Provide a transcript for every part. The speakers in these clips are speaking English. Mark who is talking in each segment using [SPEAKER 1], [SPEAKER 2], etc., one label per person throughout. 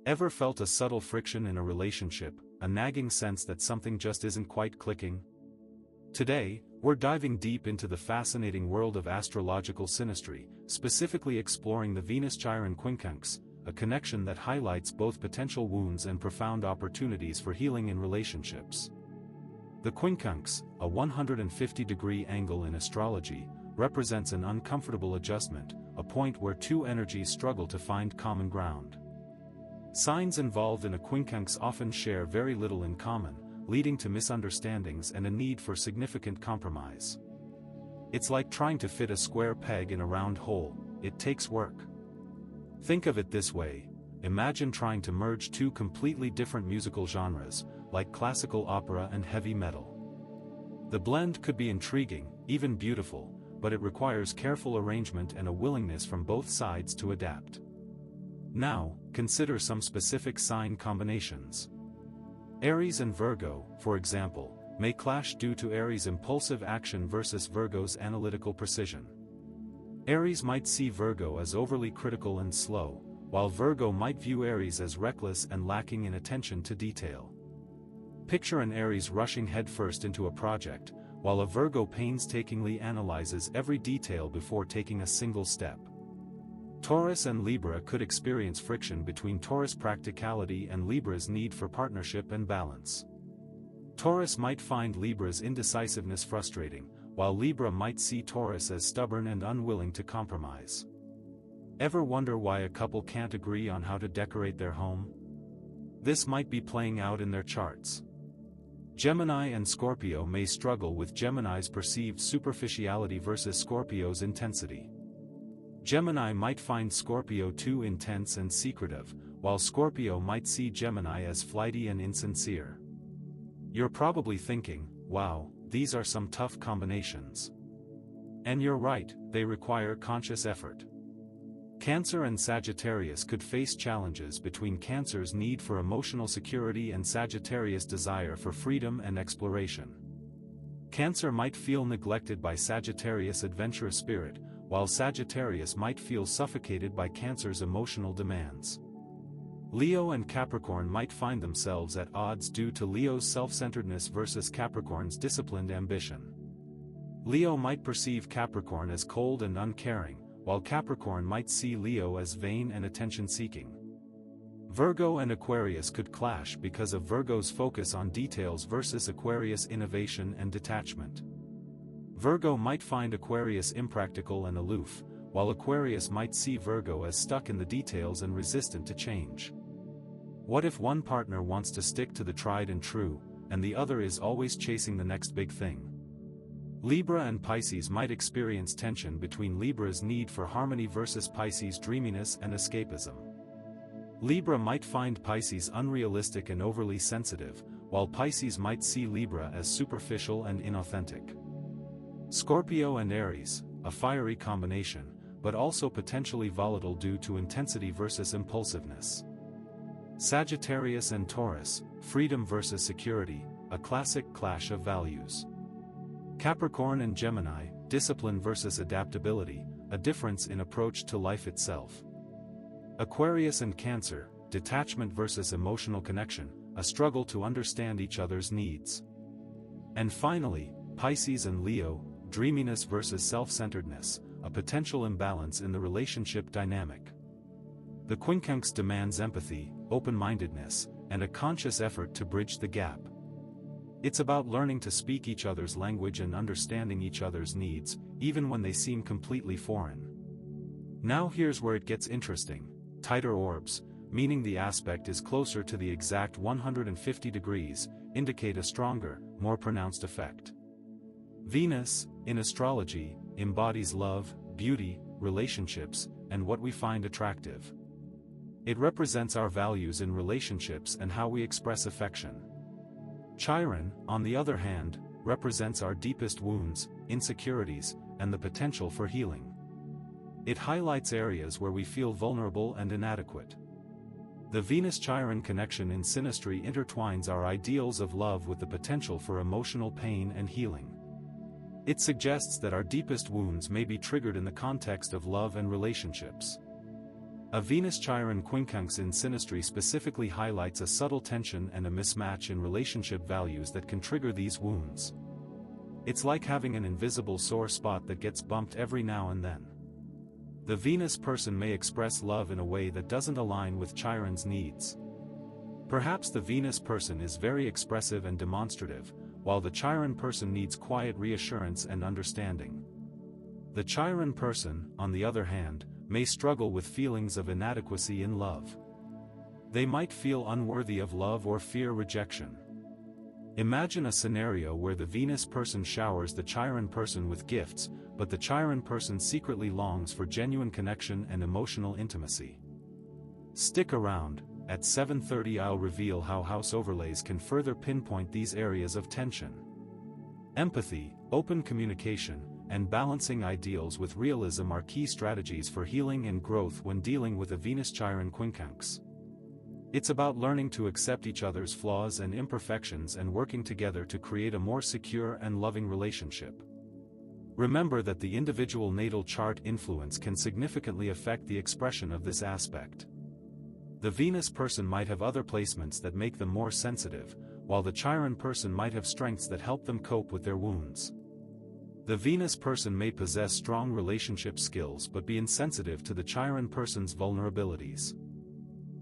[SPEAKER 1] Ever felt a subtle friction in a relationship, a nagging sense that something just isn't quite clicking? Today, we're diving deep into the fascinating world of astrological synastry, specifically exploring the Venus-Chiron Quincunx, a connection that highlights both potential wounds and profound opportunities for healing in relationships. The Quincunx, a 150-degree angle in astrology, represents an uncomfortable adjustment, a point where two energies struggle to find common ground. Signs involved in a quincunx often share very little in common, leading to misunderstandings and a need for significant compromise. It's like trying to fit a square peg in a round hole. It takes work. Think of it this way: imagine trying to merge two completely different musical genres, like classical opera and heavy metal. The blend could be intriguing, even beautiful, but it requires careful arrangement and a willingness from both sides to adapt. Now, consider some specific sign combinations. Aries and Virgo, for example, may clash due to Aries' impulsive action versus Virgo's analytical precision. Aries might see Virgo as overly critical and slow, while Virgo might view Aries as reckless and lacking in attention to detail. Picture an Aries rushing headfirst into a project, while a Virgo painstakingly analyzes every detail before taking a single step. Taurus and Libra could experience friction between Taurus' practicality and Libra's need for partnership and balance. Taurus might find Libra's indecisiveness frustrating, while Libra might see Taurus as stubborn and unwilling to compromise. Ever wonder why a couple can't agree on how to decorate their home? This might be playing out in their charts. Gemini and Scorpio may struggle with Gemini's perceived superficiality versus Scorpio's intensity. Gemini might find Scorpio too intense and secretive, while Scorpio might see Gemini as flighty and insincere. You're probably thinking, wow, these are some tough combinations. And you're right, they require conscious effort. Cancer and Sagittarius could face challenges between Cancer's need for emotional security and Sagittarius' desire for freedom and exploration. Cancer might feel neglected by Sagittarius' adventurous spirit, while Sagittarius might feel suffocated by Cancer's emotional demands. Leo and Capricorn might find themselves at odds due to Leo's self-centeredness versus Capricorn's disciplined ambition. Leo might perceive Capricorn as cold and uncaring, while Capricorn might see Leo as vain and attention-seeking. Virgo and Aquarius could clash because of Virgo's focus on details versus Aquarius' innovation and detachment. Virgo might find Aquarius impractical and aloof, while Aquarius might see Virgo as stuck in the details and resistant to change. What if one partner wants to stick to the tried and true, and the other is always chasing the next big thing? Libra and Pisces might experience tension between Libra's need for harmony versus Pisces' dreaminess and escapism. Libra might find Pisces unrealistic and overly sensitive, while Pisces might see Libra as superficial and inauthentic. Scorpio and Aries, a fiery combination, but also potentially volatile due to intensity versus impulsiveness. Sagittarius and Taurus, freedom versus security, a classic clash of values. Capricorn and Gemini, discipline versus adaptability, a difference in approach to life itself. Aquarius and Cancer, detachment versus emotional connection, a struggle to understand each other's needs. And finally, Pisces and Leo, dreaminess versus self-centeredness, a potential imbalance in the relationship dynamic. The Quincunx demands empathy, open-mindedness, and a conscious effort to bridge the gap. It's about learning to speak each other's language and understanding each other's needs, even when they seem completely foreign. Now here's where it gets interesting. Tighter orbs, meaning the aspect is closer to the exact 150 degrees, indicate a stronger, more pronounced effect. Venus, in astrology, embodies love, beauty, relationships, and what we find attractive. It represents our values in relationships and how we express affection. Chiron, on the other hand, represents our deepest wounds, insecurities, and the potential for healing. It highlights areas where we feel vulnerable and inadequate. The Venus-Chiron connection in synastry intertwines our ideals of love with the potential for emotional pain and healing. It suggests that our deepest wounds may be triggered in the context of love and relationships. A Venus-Chiron quincunx in Synastry specifically highlights a subtle tension and a mismatch in relationship values that can trigger these wounds. It's like having an invisible sore spot that gets bumped every now and then. The Venus person may express love in a way that doesn't align with Chiron's needs. Perhaps the Venus person is very expressive and demonstrative, while the Chiron person needs quiet reassurance and understanding. The Chiron person, on the other hand, may struggle with feelings of inadequacy in love. They might feel unworthy of love or fear rejection. Imagine a scenario where the Venus person showers the Chiron person with gifts, but the Chiron person secretly longs for genuine connection and emotional intimacy. Stick around. At 7:30 I'll reveal how house overlays can further pinpoint these areas of tension. Empathy, open communication, and balancing ideals with realism are key strategies for healing and growth when dealing with a Venus-Chiron quincunx. It's about learning to accept each other's flaws and imperfections and working together to create a more secure and loving relationship. Remember that the individual natal chart influence can significantly affect the expression of this aspect. The Venus person might have other placements that make them more sensitive, while the Chiron person might have strengths that help them cope with their wounds. The Venus person may possess strong relationship skills but be insensitive to the Chiron person's vulnerabilities.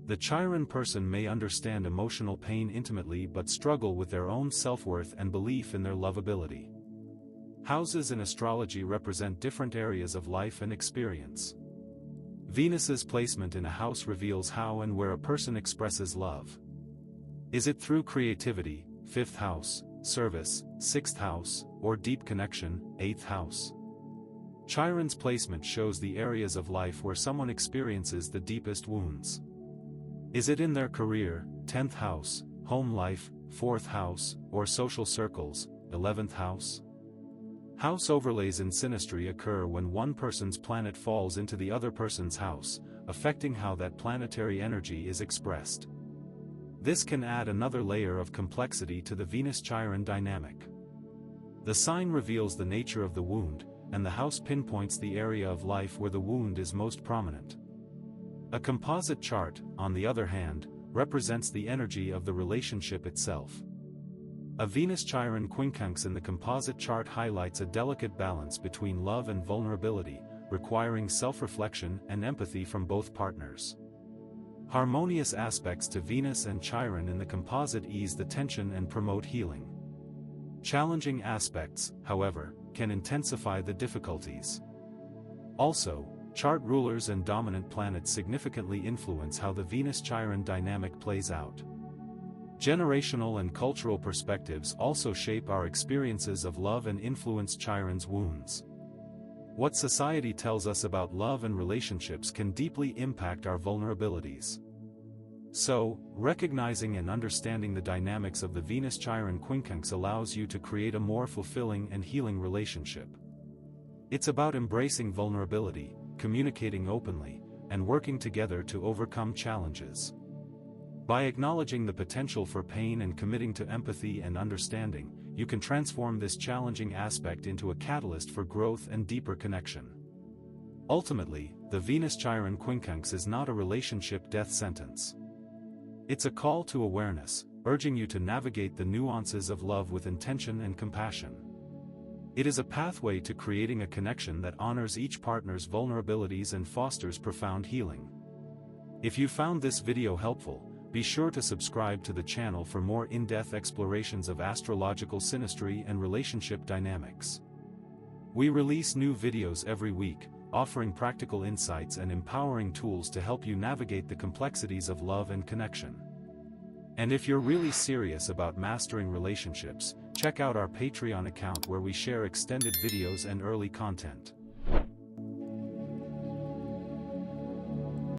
[SPEAKER 1] The Chiron person may understand emotional pain intimately but struggle with their own self-worth and belief in their lovability. Houses in astrology represent different areas of life and experience. Venus's placement in a house reveals how and where a person expresses love. Is it through creativity, 5th house, service, 6th house, or deep connection, 8th house? Chiron's placement shows the areas of life where someone experiences the deepest wounds. Is it in their career, 10th house, home life, 4th house, or social circles, 11th house? House overlays in Synastry occur when one person's planet falls into the other person's house, affecting how that planetary energy is expressed. This can add another layer of complexity to the Venus-Chiron dynamic. The sign reveals the nature of the wound, and the house pinpoints the area of life where the wound is most prominent. A composite chart, on the other hand, represents the energy of the relationship itself. A Venus-Chiron quincunx in the composite chart highlights a delicate balance between love and vulnerability, requiring self-reflection and empathy from both partners. Harmonious aspects to Venus and Chiron in the composite ease the tension and promote healing. Challenging aspects, however, can intensify the difficulties. Also, chart rulers and dominant planets significantly influence how the Venus-Chiron dynamic plays out. Generational and cultural perspectives also shape our experiences of love and influence Chiron's wounds. What society tells us about love and relationships can deeply impact our vulnerabilities. So, recognizing and understanding the dynamics of the Venus-Chiron quincunx allows you to create a more fulfilling and healing relationship. It's about embracing vulnerability, communicating openly, and working together to overcome challenges. By acknowledging the potential for pain and committing to empathy and understanding, you can transform this challenging aspect into a catalyst for growth and deeper connection. Ultimately, the Venus-Chiron quincunx is not a relationship death sentence. It's a call to awareness, urging you to navigate the nuances of love with intention and compassion. It is a pathway to creating a connection that honors each partner's vulnerabilities and fosters profound healing. If you found this video helpful, be sure to subscribe to the channel for more in-depth explorations of astrological synastry and relationship dynamics. We release new videos every week, offering practical insights and empowering tools to help you navigate the complexities of love and connection. And if you're really serious about mastering relationships, check out our Patreon account where we share extended videos and early content.